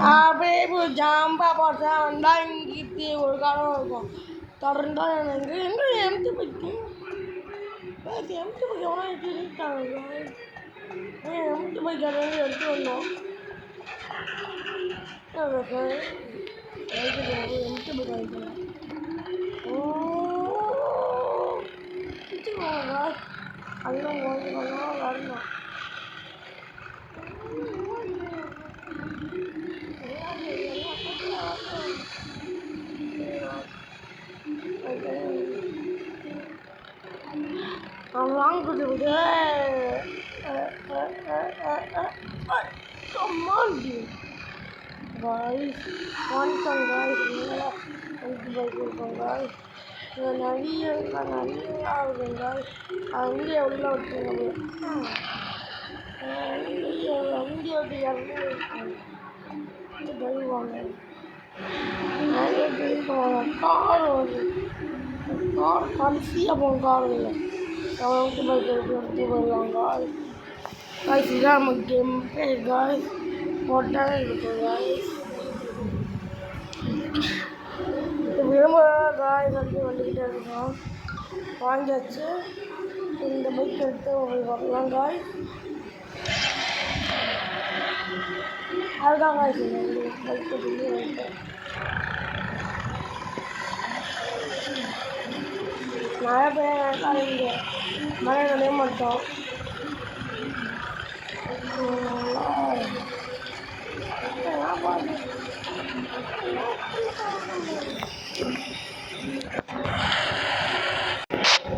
அப்படியே இப்போ ஜாம்பா போட்டா வந்தால் இங்கிட்டு ஒரு காலம் இருக்கும் தொடர்ந்தா எனக்கு எங்கே எம்டி பைக்கு எம்டி பைக் எவ்வளோ எடுத்துட்டாங்க எம்டி பைக் அதை எடுத்து வந்தோம் எம்டி பைக் வாங்கிக்கலாம் அண்ணன் வாங்கிக்கலாம் வரணும் I'm wrong to do that. Come on, dude. Guys, one song, guys. Guys. நிறைய ஆகுது guys. அங்கே உள்ள விட்டுருங்க அங்கே விட்டு இறந்து போயிடுவாங்க நிறைய போயிடுவாங்க கார் வருது கார் கடைசியாக போகும் கார் இல்லை அவன் பைக் எடுத்து போயிடுவாங்க காய்ஸ் இதான் நம்ம கேம் பேர் காய்ஸ் போட்டால் இருக்கும் காய்ஸ் விரும்ப காய்ஸ் வந்து வந்துக்கிட்டே இருக்கோம் வாங்கியாச்சு இந்த பைக் எடுத்து உங்களுக்கு பார்க்கலாம் காய்ஸ் அதுதான் காய்ஸ் பைக் சொல்லி வந்துட்டு மழை பெய்ய இங்கே மழை நனைய மாட்டோம்